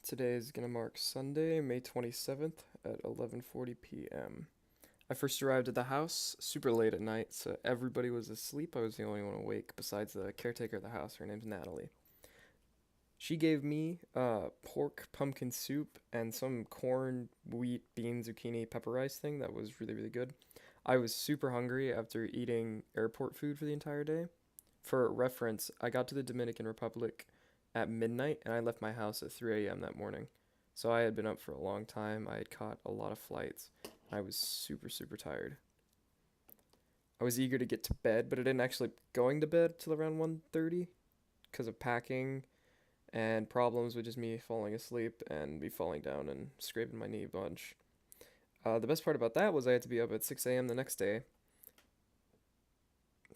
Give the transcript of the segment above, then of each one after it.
Today is going to mark Sunday, May 27th at 11:40 p.m. I first arrived at the house super late at night, so everybody was asleep. I was the only one awake besides the caretaker of the house. Her name's Natalie. She gave me pork pumpkin soup and some corn, wheat, bean, zucchini, pepper rice thing that was really, really good. I was super hungry after eating airport food for the entire day. For reference, I got to the Dominican Republic at midnight and I left my house at 3 a.m. that morning. So I had been up for a long time. I had caught a lot of flights. I was super, super tired. I was eager to get to bed, but I didn't actually going to bed till around 1:30 because of packing and problems with just me falling asleep and me falling down and scraping my knee a bunch. The best part about that was I had to be up at 6 a.m. the next day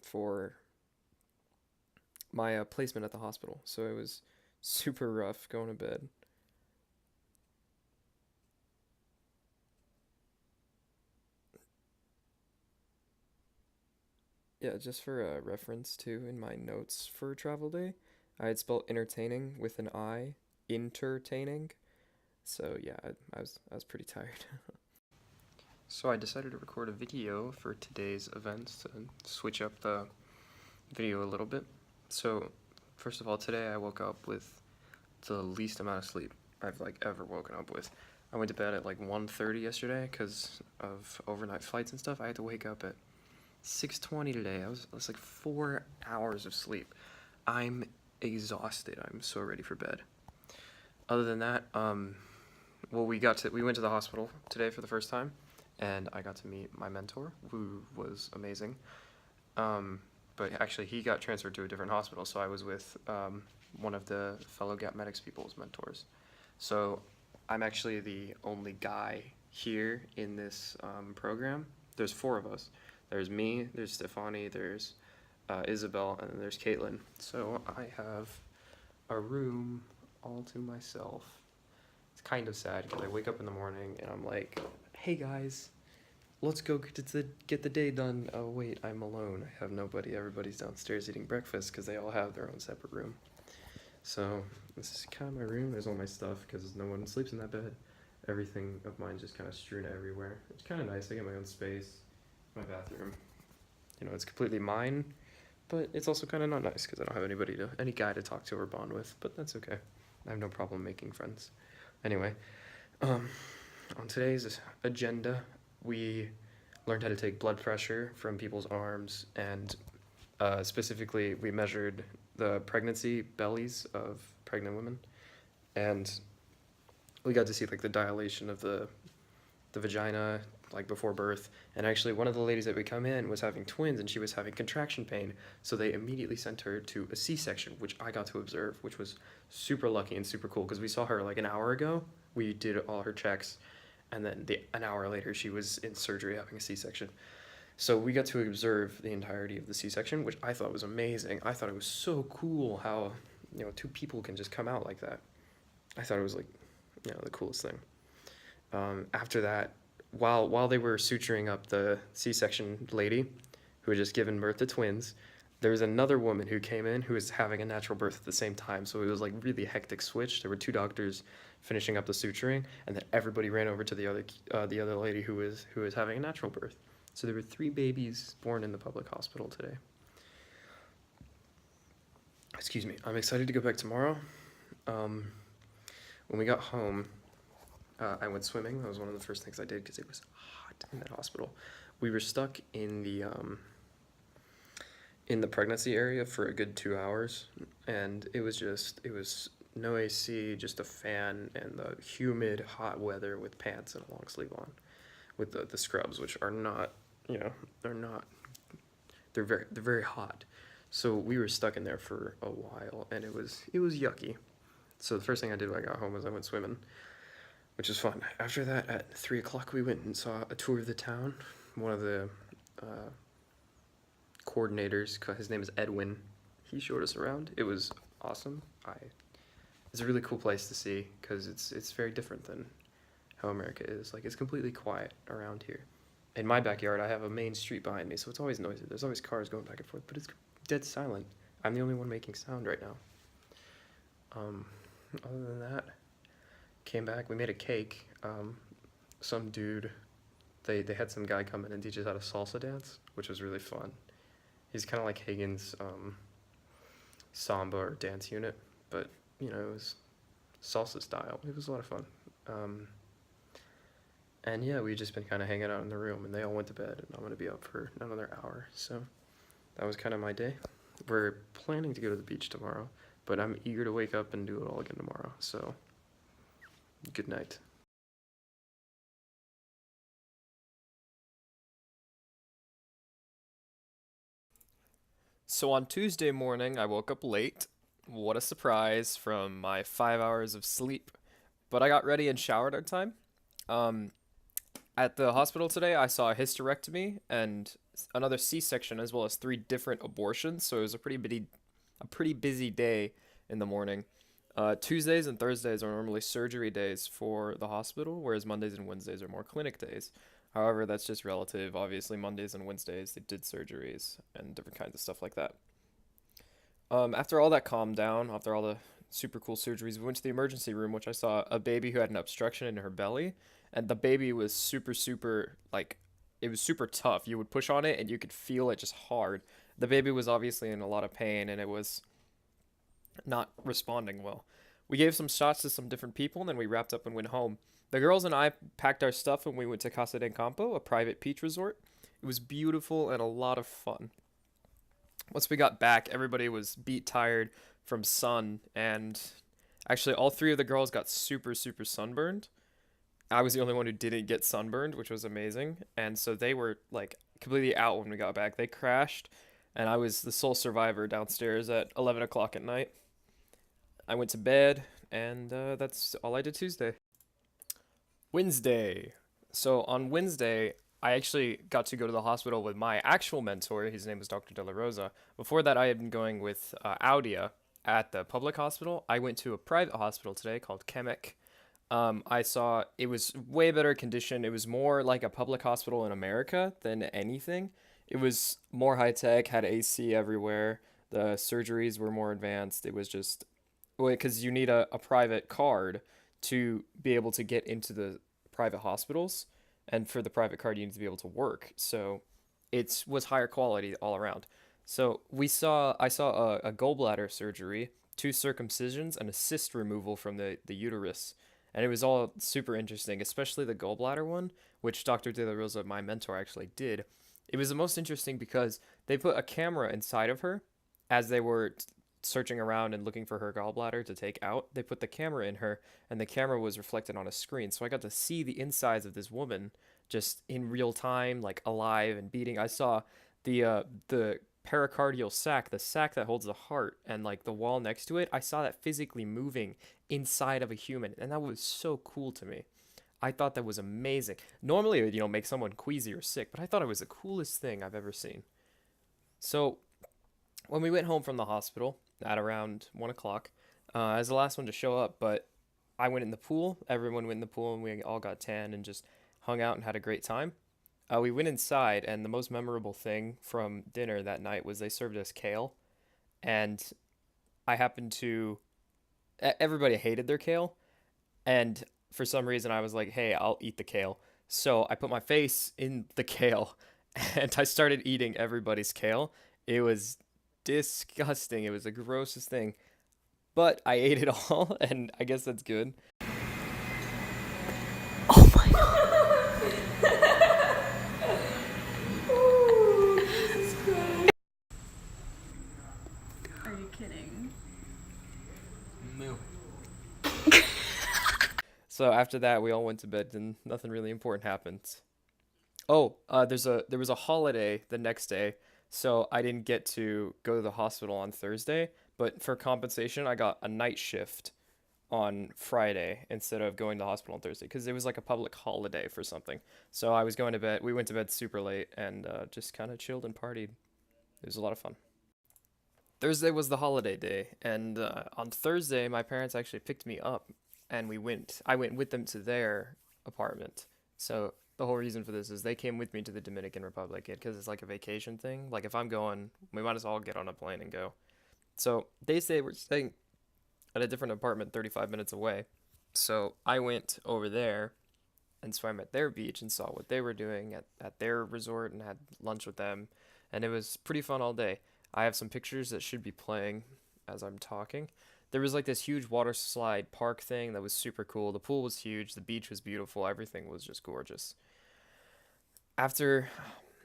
for my placement at the hospital. So it was super rough going to bed. Yeah, just for a reference too, in my notes for travel day, I had spelled entertaining with an I, entertaining. So yeah, I was pretty tired. So I decided to record a video for today's events to switch up the video a little bit. So first of all, today I woke up with the least amount of sleep I've ever woken up with. I went to bed at 1:30 yesterday because of overnight flights and stuff. I had to wake up at 6:20 today. That's like 4 hours of sleep. I'm exhausted. I'm so ready for bed. Other than that, well, we went to the hospital today for the first time, and I got to meet my mentor, who was amazing. But actually, he got transferred to a different hospital, so I was with one of the fellow Gap Medics people's mentors. So I'm actually the only guy here in this program. There's four of us. There's me, there's Stefani, there's Isabel, and then there's Caitlin. So I have a room all to myself. It's kind of sad because I wake up in the morning and I'm like, hey guys, let's go get the day done. Oh wait, I'm alone. I have nobody. Everybody's downstairs eating breakfast because they all have their own separate room. So this is kind of my room. There's all my stuff because no one sleeps in that bed. Everything of mine's just kind of strewn everywhere. It's kind of nice. I get my own space. My bathroom. It's completely mine, but it's also kind of not nice because I don't have any guy to talk to or bond with, but that's okay. I have no problem making friends. Anyway, on today's agenda, we learned how to take blood pressure from people's arms, and specifically, we measured the pregnancy bellies of pregnant women, and we got to see the dilation of the vagina before birth. And actually one of the ladies that would come in was having twins and she was having contraction pain, so they immediately sent her to a C-section, which I got to observe, which was super lucky and super cool because we saw her an hour ago. We did all her checks, and then an hour later she was in surgery having a C-section. So we got to observe the entirety of the C-section, which I thought was amazing. I thought it was so cool how two people can just come out like that. I thought it was the coolest thing. After that, while they were suturing up the C-section lady who had just given birth to twins, there was another woman who came in who was having a natural birth at the same time. So it was really hectic switch. There were two doctors finishing up the suturing, and then everybody ran over to the other lady who was having a natural birth. So there were 3 babies born in the public hospital today. Excuse me. I'm excited to go back tomorrow. When we got home, I went swimming. That was one of the first things I did because it was hot in that hospital. We were stuck in the pregnancy area for a good 2 hours, and it was no AC, just a fan, and the humid, hot weather with pants and a long sleeve on, with the scrubs, which are not, they're very hot. So we were stuck in there for a while, and it was yucky. So the first thing I did when I got home was I went swimming, which was fun. After that, at 3 o'clock, we went and saw a tour of the town. One of the coordinators, his name is Edwin, he showed us around. It was awesome. It's a really cool place to see because it's very different than how America is. It's completely quiet around here. In my backyard, I have a main street behind me, so it's always noisy. There's always cars going back and forth, but it's dead silent. I'm the only one making sound right now. Other than that, Came back, we made a cake. Some dude, they had some guy come in and teach us how to salsa dance, which was really fun. He's kind of like Hagen's samba or dance unit, but it was salsa style. It was a lot of fun. Um, and yeah, we just been kind of hanging out in the room, and they all went to bed, and I'm gonna be up for another hour. So that was kind of my day. We're planning to go to the beach tomorrow, but I'm eager to wake up and do it all again tomorrow. So good night. So on Tuesday morning, I woke up late. What a surprise from my 5 hours of sleep. But I got ready and showered on time. Um, at the hospital today, I saw a hysterectomy and another C-section, as well as three different abortions. So it was a pretty busy day in the morning. Tuesdays and Thursdays are normally surgery days for the hospital, whereas Mondays and Wednesdays are more clinic days. However, that's just relative. Obviously, Mondays and Wednesdays they did surgeries and different kinds of stuff like that. After all that calmed down, after all the super cool surgeries, we went to the emergency room, which I saw a baby who had an obstruction in her belly, and the baby was super like it was super tough. You would push on it and you could feel it just hard. The baby was obviously in a lot of pain and it was not responding well. We gave some shots to some different people and then we wrapped up and went home. The girls and I packed our stuff and we went to Casa del Campo, a private beach resort. It was beautiful and a lot of fun. Once we got back, everybody was beat tired from sun, and actually, all three of the girls got super sunburned. I was the only one who didn't get sunburned, which was amazing. And so they were like completely out when we got back. They crashed, and I was the sole survivor downstairs at 11 o'clock at night. I went to bed, and that's all I did Tuesday. Wednesday. So on Wednesday, I actually got to go to the hospital with my actual mentor. His name was Dr. De La Rosa. Before that, I had been going with Audia at the public hospital. I went to a private hospital today called Chemic. I saw it was way better condition. It was more like a public hospital in America than anything. It was more high tech, had AC everywhere. The surgeries were more advanced. It was just because you need a private card to be able to get into the private hospitals, and for the private card, you need to be able to work. So it was higher quality all around. So I saw a gallbladder surgery, two circumcisions, and a cyst removal from the uterus, and it was all super interesting, especially the gallbladder one, which Dr. De La Rosa, my mentor, actually did. It was the most interesting because they put a camera inside of her as they were searching around and looking for her gallbladder to take out. They put the camera in her, and the camera was reflected on a screen. So I got to see the insides of this woman just in real time, like alive and beating. I saw the pericardial sac, the sac that holds the heart, and like the wall next to it. I saw that physically moving inside of a human, and that was so cool to me. I thought that was amazing. Normally, it would, make someone queasy or sick, but I thought it was the coolest thing I've ever seen. So when we went home from the hospital at around 1 o'clock, I was the last one to show up, but I went in the pool. Everyone went in the pool, and we all got tan and just hung out and had a great time. We went inside, and the most memorable thing from dinner that night was they served us kale, and I happened to. Everybody hated their kale, and for some reason I was like, "Hey, I'll eat the kale." So I put my face in the kale, and I started eating everybody's kale. It was disgusting. It was the grossest thing. But I ate it all, and I guess that's good. Oh my god. Oh, Jesus Christ. Are you kidding? Moo. So after that, we all went to bed, and nothing really important happened. Oh, there was a holiday the next day, so I didn't get to go to the hospital on Thursday. But for compensation, I got a night shift on Friday instead of going to the hospital on Thursday because it was like a public holiday for something. So I was going to bed. We went to bed super late and just kind of chilled and partied. It was a lot of fun. Thursday was the holiday day, and on Thursday, my parents actually picked me up, and we went. I went with them to their apartment. So the whole reason for this is they came with me to the Dominican Republic because it's like a vacation thing. Like if I'm going, we might as well get on a plane and go. So they say we're staying at a different apartment 35 minutes away. So I went over there and swam at their beach and saw what they were doing at their resort and had lunch with them. And it was pretty fun all day. I have some pictures that should be playing as I'm talking. There was like this huge water slide park thing that was super cool. The pool was huge, the beach was beautiful, everything was just gorgeous. After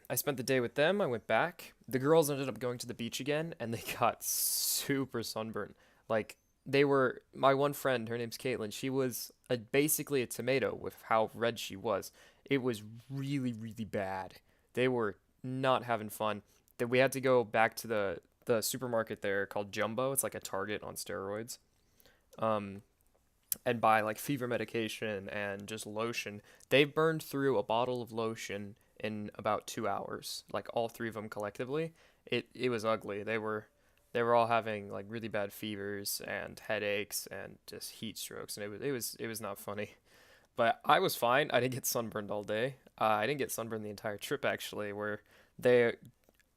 I spent the day with them, I went back. The girls ended up going to the beach again and they got super sunburnt. Like my one friend, her name's Caitlin, she was basically a tomato with how red she was. It was really, really bad. They were not having fun. That we had to go back to the supermarket there called Jumbo. It's like a Target on steroids. Um, and buy like fever medication and just lotion. They burned through a bottle of lotion in about 2 hours, like all three of them collectively. It was ugly. They were all having like really bad fevers and headaches and just heat strokes, and it was not funny. But I was fine. I didn't get sunburned all day. I didn't get sunburned the entire trip actually, where they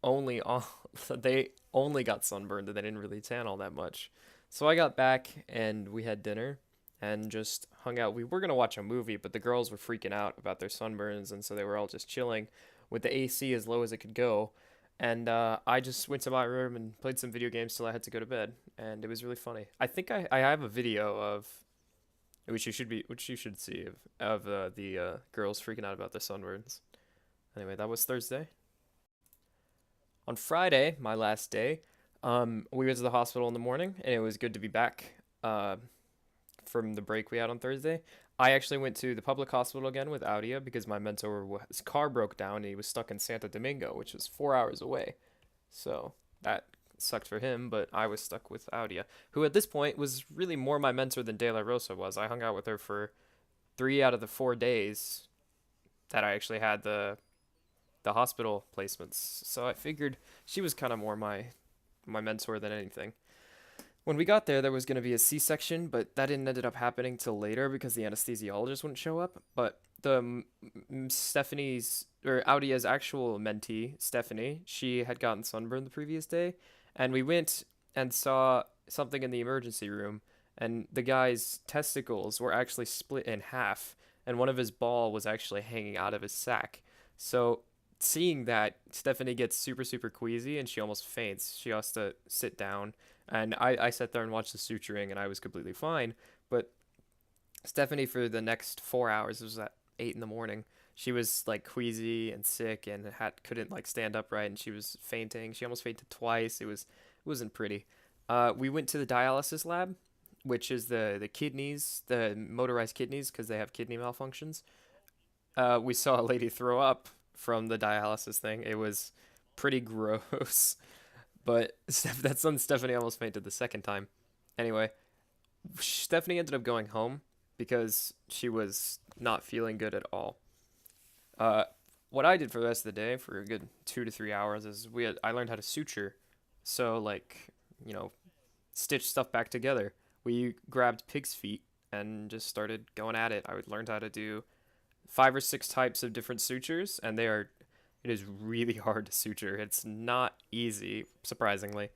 only all they only got sunburned and they didn't really tan all that much. So I got back and we had dinner and just hung out. We were gonna watch a movie, but the girls were freaking out about their sunburns, and so they were all just chilling with the AC as low as it could go. And I just went to my room and played some video games till I had to go to bed, and it was really funny. I think I have a video of which you should see of the girls freaking out about their sunburns. Anyway, that was Thursday. On Friday, my last day, we went to the hospital in the morning, and it was good to be back from the break we had on Thursday. I actually went to the public hospital again with Audia because my mentor, his car broke down and he was stuck in Santo Domingo, which was 4 hours away. So that sucked for him, but I was stuck with Audia, who at this point was really more my mentor than De La Rosa was. I hung out with her for 3 out of the 4 days that I actually had the hospital placements. So I figured she was kind of more my mentor than anything. When we got there, there was going to be a C-section, but that didn't ended up happening till later because the anesthesiologist wouldn't show up. But Stephanie's or Audia's actual mentee, Stephanie, she had gotten sunburned the previous day, and we went and saw something in the emergency room, and the guy's testicles were actually split in half, and one of his ball was actually hanging out of his sack. So seeing that, Stephanie gets super super queasy and she almost faints. She has to sit down, and I sat there and watched the suturing, and I was completely fine. But Stephanie, for the next 4 hours, it was at 8 in the morning. She was like queasy and sick and couldn't like stand upright, and she was fainting. She almost fainted twice. It wasn't pretty. We went to the dialysis lab, which is the kidneys, the motorized kidneys, because they have kidney malfunctions. We saw a lady throw up from the dialysis thing. It was pretty gross. But that's when Stephanie almost fainted the second time. Anyway, Stephanie ended up going home because she was not feeling good at all. Uh, what I did for the rest of the day for a good 2 to 3 hours is I learned how to suture. So like, you know, stitch stuff back together. We grabbed pig's feet and just started going at it. I would learn how to do 5 or 6 types of different sutures, and it is really hard to suture. It's not easy, surprisingly.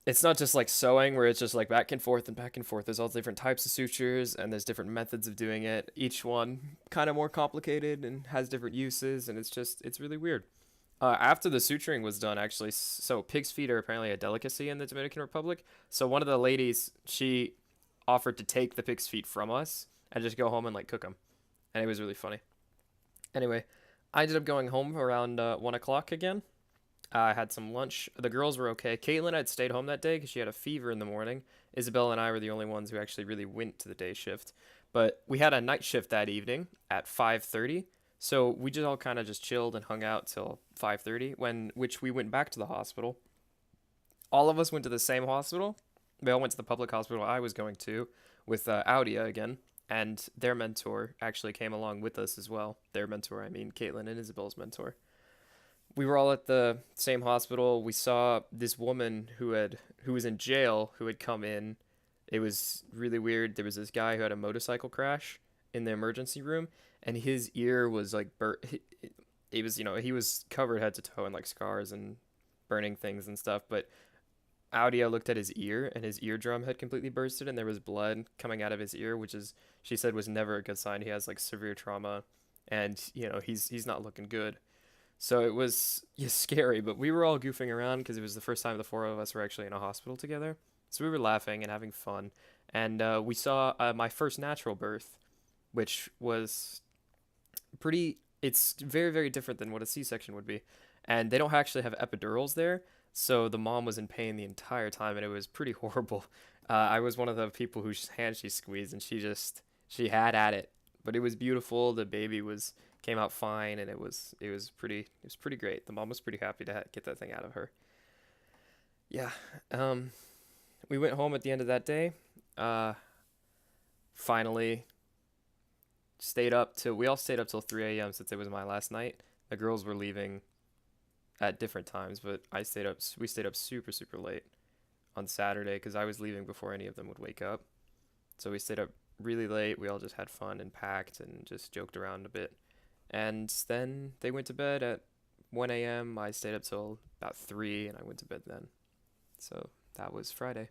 It's not just like sewing where it's just like back and forth and back and forth. There's all different types of sutures and there's different methods of doing it. Each one kind of more complicated and has different uses, and it's really weird. After the suturing was done, actually, so pig's feet are apparently a delicacy in the Dominican Republic. So one of the ladies, she offered to take the pig's feet from us and just go home and like cook them, and it was really funny. Anyway, I ended up going home around 1 o'clock again. I had some lunch. The girls were okay. Caitlin had stayed home that day because she had a fever in the morning. Isabel and I were the only ones who actually really went to the day shift. But we had a night shift that evening at 5:30. So we just all kind of just chilled and hung out till 5:30, when which we went back to the hospital. All of us went to the same hospital. They all went to the public hospital I was going to with Audia again, and their mentor actually came along with us as well. Their mentor, I mean Caitlin and Isabel's mentor. We were all at the same hospital. We saw this woman who was in jail who had come in. It was really weird. There was this guy who had a motorcycle crash in the emergency room, and his ear was like burnt. He was, he was covered head to toe in like scars and burning things and stuff. But Audio looked at his ear, and his eardrum had completely bursted, and there was blood coming out of his ear, which is she said was never a good sign. He has like severe trauma, and he's not looking good. So it was yeah, scary, but we were all goofing around because it was the first time the four of us were actually in a hospital together. So we were laughing and having fun, and we saw my first natural birth, which was pretty. It's very very different than what a C-section would be, and they don't actually have epidurals there. So the mom was in pain the entire time, and it was pretty horrible. I was one of the people whose hand she squeezed, and she had at it, but it was beautiful. The baby was came out fine, and it was pretty great. The mom was pretty happy to get that thing out of her. Yeah. Um, we went home at the end of that day. Uh, Finally stayed up till we all stayed up till 3 a.m. since it was my last night. The girls were leaving at different times, but we stayed up super super late on Saturday because I was leaving before any of them would wake up. So we stayed up really late. We all just had fun and packed and just joked around a bit. And then they went to bed at 1 a.m. I stayed up till about 3 and I went to bed then. So that was Friday.